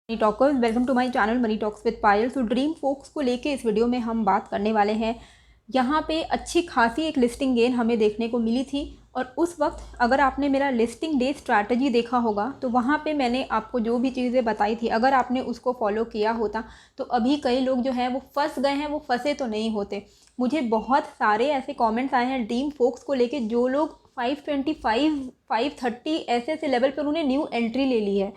Money talkers, welcome to my channel money talks with Payal. तो dream focus को लेके इस वीडियो में हम बात करने वाले हैं। यहाँ पे अच्छी खासी एक लिस्टिंग गेन हमें देखने को मिली थी और उस वक्त अगर आपने मेरा लिस्टिंग डे स्ट्रैटेजी देखा होगा तो वहाँ पे मैंने आपको जो भी चीज़ें बताई थी, अगर आपने उसको फॉलो किया होता तो अभी कई लोग जो हैं वो फंस गए हैं। वो फंसे तो नहीं होते। मुझे बहुत सारे ऐसे कमेंट्स आए हैं ड्रीम फोक्स को लेके, जो लोग 525 530 ऐसे ऐसे लेवल पर उन्होंने न्यू एंट्री ले ली है।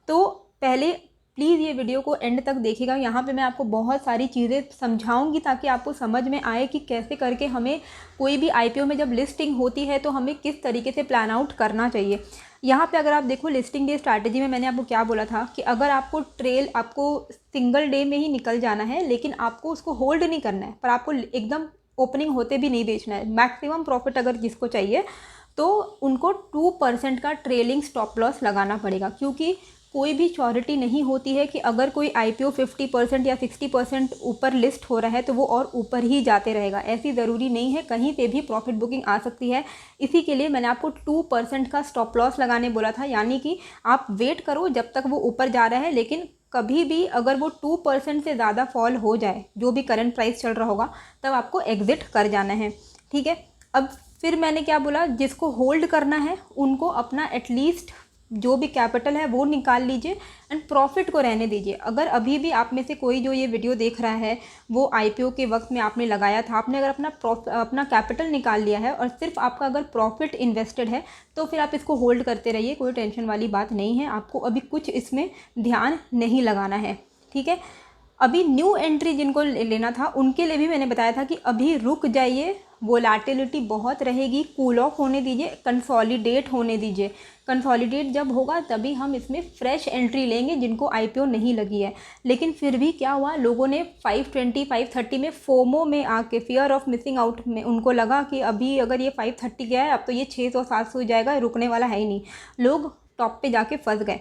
तो पहले प्लीज़ ये वीडियो को एंड तक देखिएगा। यहाँ पे मैं आपको बहुत सारी चीज़ें समझाऊंगी ताकि आपको समझ में आए कि कैसे करके हमें कोई भी आईपीओ में जब लिस्टिंग होती है तो हमें किस तरीके से प्लान आउट करना चाहिए। यहाँ पे अगर आप देखो लिस्टिंग डे स्ट्रैटेजी में मैंने आपको क्या बोला था कि अगर आपको सिंगल डे में ही निकल जाना है, लेकिन आपको उसको होल्ड नहीं करना है, पर आपको एकदम ओपनिंग होते भी नहीं बेचना है। मैक्सिमम प्रॉफिट अगर जिसको चाहिए तो उनको 2% का ट्रेलिंग स्टॉप लॉस लगाना पड़ेगा, क्योंकि कोई भी श्योरिटी नहीं होती है कि अगर कोई आईपीओ 50% या 60% ऊपर लिस्ट हो रहा है तो वो और ऊपर ही जाते रहेगा। ऐसी ज़रूरी नहीं है, कहीं पे भी प्रॉफिट बुकिंग आ सकती है। इसी के लिए मैंने आपको 2% का स्टॉप लॉस लगाने बोला था, यानी कि आप वेट करो जब तक वो ऊपर जा रहा है, लेकिन कभी भी अगर वो 2% से ज़्यादा फॉल हो जाए, जो भी करंट प्राइस चल रहा होगा, तब आपको एग्ज़िट कर जाना है। ठीक है। अब फिर मैंने क्या बोला, जिसको होल्ड करना है उनको अपना एटलीस्ट जो भी कैपिटल है वो निकाल लीजिए एंड प्रॉफिट को रहने दीजिए। अगर अभी भी आप में से कोई जो ये वीडियो देख रहा है वो आईपीओ के वक्त में आपने लगाया था, आपने अगर अपना कैपिटल निकाल लिया है और सिर्फ आपका अगर प्रॉफिट इन्वेस्टेड है तो फिर आप इसको होल्ड करते रहिए, कोई टेंशन वाली बात नहीं है। आपको अभी कुछ इसमें ध्यान नहीं लगाना है। ठीक है। अभी न्यू एंट्री जिनको लेना था उनके लिए भी मैंने बताया था कि अभी रुक जाइए, वोलेटिलिटी बहुत रहेगी, कूल ऑफ होने दीजिए, कंसोलिडेट होने दीजिए। कंसोलिडेट जब होगा तभी हम इसमें फ्रेश एंट्री लेंगे जिनको आईपीओ नहीं लगी है। लेकिन फिर भी क्या हुआ, लोगों ने 520 530 में फोमो में आके, फियर ऑफ मिसिंग आउट में, उनको लगा कि अभी अगर ये 530 गया है अब तो ये 600 700 जाएगा, रुकने वाला है ही नहीं। लोग टॉप पे जाके फंस गए।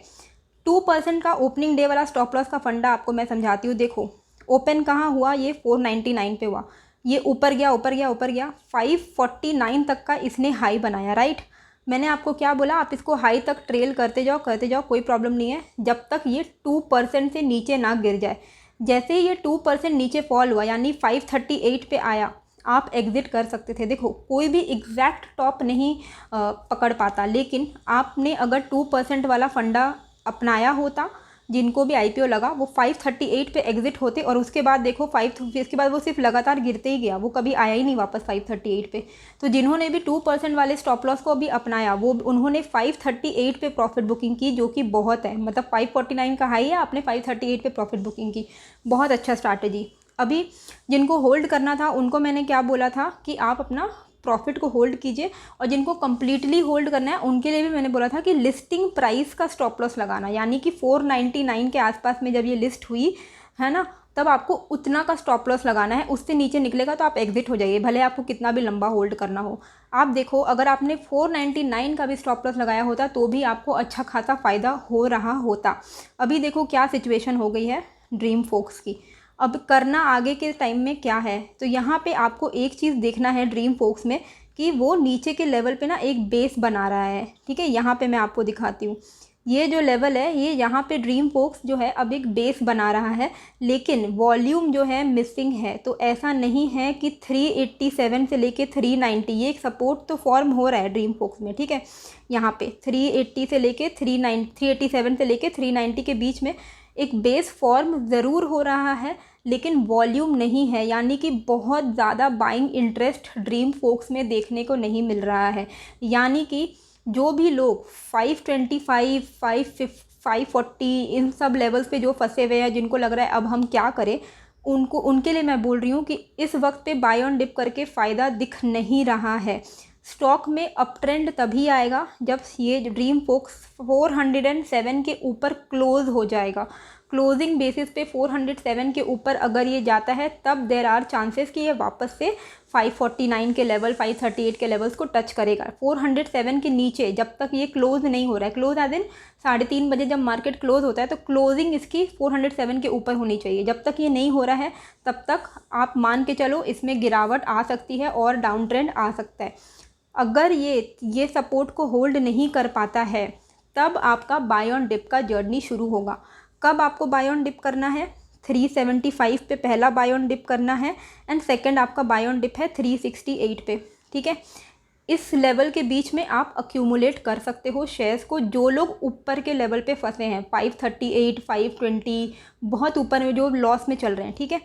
2% का ओपनिंग डे वाला स्टॉप लॉस का फंडा आपको मैं समझाती हूँ। देखो ओपन कहाँ हुआ, ये 499 पे हुआ, ये ऊपर गया ऊपर गया ऊपर गया, 549 तक का इसने हाई बनाया। राइट। मैंने आपको क्या बोला, आप इसको हाई तक ट्रेल करते जाओ, कोई प्रॉब्लम नहीं है, जब तक ये 2% से नीचे ना गिर जाए। जैसे ही ये 2% नीचे फॉल हुआ, यानी 538 पे आया, आप एग्ज़िट कर सकते थे। देखो कोई भी एग्जैक्ट टॉप नहीं पकड़ पाता, लेकिन आपने अगर 2% वाला फंडा अपनाया होता, जिनको भी आईपीओ लगा वो 538 पे एग्जिट होते और उसके बाद देखो इसके बाद वो सिर्फ लगातार गिरते ही गया, वो कभी आया ही नहीं वापस 538 पे। तो जिन्होंने भी 2% वाले स्टॉप लॉस को अभी अपनाया वो उन्होंने 538 पे प्रॉफिट बुकिंग की, जो कि बहुत है। मतलब 549 का हाई है, आपने 538 पे प्रॉफिट बुकिंग की, बहुत अच्छा स्ट्रैटेजी। अभी जिनको होल्ड करना था उनको मैंने क्या बोला था कि आप अपना प्रॉफिट को होल्ड कीजिए, और जिनको कम्प्लीटली होल्ड करना है उनके लिए भी मैंने बोला था कि लिस्टिंग प्राइस का स्टॉप लॉस लगाना, यानी कि 499 के आसपास में जब ये लिस्ट हुई है ना, तब आपको उतना का स्टॉप लॉस लगाना है। उससे नीचे निकलेगा तो आप एग्जिट हो जाइए, भले आपको कितना भी लंबा होल्ड करना हो। आप देखो अगर आपने 499 का भी स्टॉप लॉस लगाया होता तो भी आपको अच्छा खासा फ़ायदा हो रहा होता। अभी देखो क्या सिचुएशन हो गई है ड्रीम फोक्स की। अब करना आगे के टाइम में क्या है, तो यहाँ पे आपको एक चीज़ देखना है ड्रीम फोक्स में कि वो नीचे के लेवल पे ना एक बेस बना रहा है। ठीक है। यहाँ पे मैं आपको दिखाती हूँ, ये जो लेवल है, ये यहाँ पे ड्रीम फोक्स जो है अब एक बेस बना रहा है, लेकिन वॉल्यूम जो है मिसिंग है। तो ऐसा नहीं है कि 387 से लेके 390, ये एक सपोर्ट तो फॉर्म हो रहा है ड्रीम फोक्स में। ठीक है। यहाँ पे 380 से लेके 387 से लेके 390 के बीच में एक बेस फॉर्म ज़रूर हो रहा है, लेकिन वॉल्यूम नहीं है, यानी कि बहुत ज़्यादा बाइंग इंटरेस्ट ड्रीम फोक्स में देखने को नहीं मिल रहा है। यानी कि जो भी लोग 525 540 इन सब लेवल्स पे जो फंसे हुए हैं, जिनको लग रहा है अब हम क्या करें, उनके लिए मैं बोल रही हूँ कि इस वक्त पे बाय ऑन डिप करके फ़ायदा दिख नहीं रहा है। स्टॉक में अप ट्रेंड तभी आएगा जब ये ड्रीम फोक्स 407 के ऊपर क्लोज हो जाएगा। क्लोजिंग बेसिस पे 407 के ऊपर अगर ये जाता है तब देर आर चांसेस कि ये वापस से 549 के लेवल 538 के लेवल्स को टच करेगा। 407 के नीचे जब तक ये क्लोज नहीं हो रहा है, क्लोज एज इन 3:30 बजे जब मार्केट क्लोज होता है तो क्लोजिंग इसकी 407 के ऊपर होनी चाहिए। जब तक ये नहीं हो रहा है तब तक आप मान के चलो इसमें गिरावट आ सकती है और डाउन ट्रेंड आ सकता है। अगर ये सपोर्ट को होल्ड नहीं कर पाता है तब आपका बाय ऑन डिप का जर्नी शुरू होगा। कब आपको बाय ऑन डिप करना है, 375 पे पहला बाय ऑन डिप करना है एंड सेकंड आपका बाय ऑन डिप है 368 पे, ठीक है। इस लेवल के बीच में आप अक्यूमुलेट कर सकते हो शेयर्स को। जो लोग ऊपर के लेवल पे फंसे हैं 538, 520, बहुत ऊपर में जो लॉस में चल रहे हैं, ठीक है,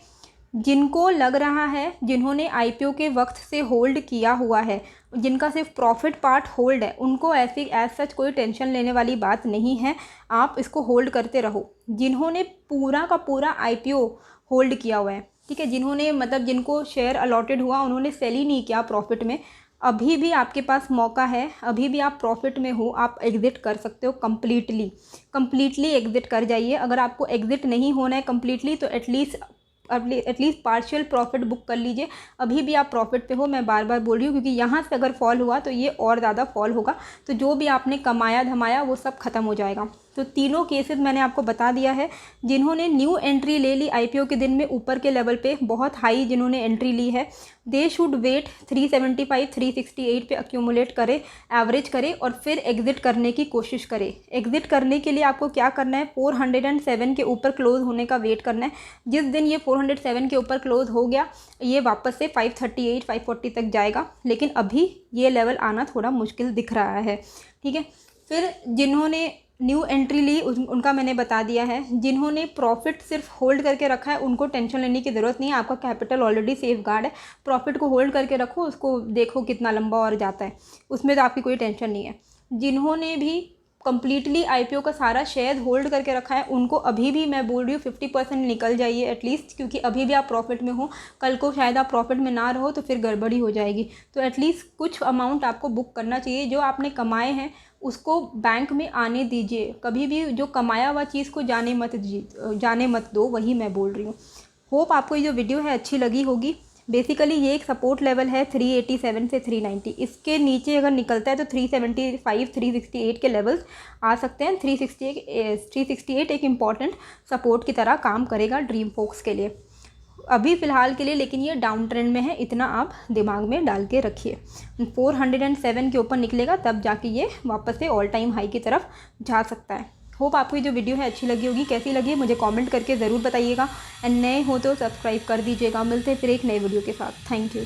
जिनको लग रहा है, जिन्होंने आईपीओ के वक्त से होल्ड किया हुआ है, जिनका सिर्फ प्रॉफिट पार्ट होल्ड है, उनको ऐसी एज सच कोई टेंशन लेने वाली बात नहीं है। आप इसको होल्ड करते रहो। जिन्होंने पूरा का पूरा आईपीओ होल्ड किया हुआ है, ठीक है, जिन्होंने मतलब जिनको शेयर अलॉटेड हुआ उन्होंने सेल ही नहीं किया प्रॉफिट में, अभी भी आपके पास मौका है, अभी भी आप प्रॉफिट में हो, आप एग्ज़िट कर सकते हो कम्प्लीटली एग्ज़िट कर जाइए। अगर आपको एग्ज़िट नहीं होना है कम्प्लीटली तो एटलीस्ट पार्शियल प्रॉफिट बुक कर लीजिए। अभी भी आप प्रॉफिट पे हो, मैं बार बार बोल रही हूँ, क्योंकि यहाँ से अगर फॉल हुआ तो ये और ज़्यादा फॉल होगा, तो जो भी आपने कमाया धमाया वो सब ख़त्म हो जाएगा। तो तीनों केसेस मैंने आपको बता दिया है। जिन्होंने न्यू एंट्री ले ली आईपीओ के दिन में ऊपर के लेवल पे, बहुत हाई जिन्होंने एंट्री ली है, दे शुड वेट 375, 368 पे अक्यूमुलेट करे, एवरेज करे और फिर एग्ज़िट करने की कोशिश करे। एग्ज़िट करने के लिए आपको क्या करना है, 407 के ऊपर क्लोज़ होने का वेट करना है। जिस दिन ये 407 के ऊपर क्लोज़ हो गया, ये वापस से 538, 540 तक जाएगा, लेकिन अभी ये लेवल आना थोड़ा मुश्किल दिख रहा है, ठीक है। फिर जिन्होंने न्यू एंट्री ली उनका मैंने बता दिया है। जिन्होंने प्रॉफिट सिर्फ होल्ड करके रखा है उनको टेंशन लेने की ज़रूरत नहीं है, आपका कैपिटल ऑलरेडी सेफ गार्ड है। प्रॉफिट को होल्ड करके रखो, उसको देखो कितना लंबा और जाता है, उसमें तो आपकी कोई टेंशन नहीं है। जिन्होंने भी कम्प्लीटली आईपीओ का सारा शेयर होल्ड करके रखा है उनको अभी भी मैं बोल रही हूँ 50% निकल जाइए एटलीस्ट, क्योंकि अभी भी आप प्रॉफिट में हो, कल को शायद आप प्रॉफिट में ना रहो तो फिर गड़बड़ी हो जाएगी। तो एटलीस्ट कुछ अमाउंट आपको बुक करना चाहिए। जो आपने कमाए हैं उसको बैंक में आने दीजिए, कभी भी जो कमाया हुआ चीज़ को जाने मत दो, वही मैं बोल रही हूँ। होप आपको ये जो वीडियो है अच्छी लगी होगी। बेसिकली ये एक सपोर्ट लेवल है 387 से 390, इसके नीचे अगर निकलता है तो 375, 368 के लेवल्स आ सकते हैं। 368 एक इम्पॉर्टेंट सपोर्ट की तरह काम करेगा ड्रीम फोक्स के लिए अभी फ़िलहाल के लिए, लेकिन ये डाउन ट्रेंड में है, इतना आप दिमाग में डाल के रखिए। 407 के ऊपर निकलेगा तब जाके ये वापस से ऑल टाइम हाई की तरफ जा सकता है। होप आपको ये जो वीडियो है अच्छी लगी होगी। कैसी लगी मुझे कमेंट करके ज़रूर बताइएगा एंड नए हो तो सब्सक्राइब कर दीजिएगा। मिलते हैं फिर एक नए वीडियो के साथ। Thank you.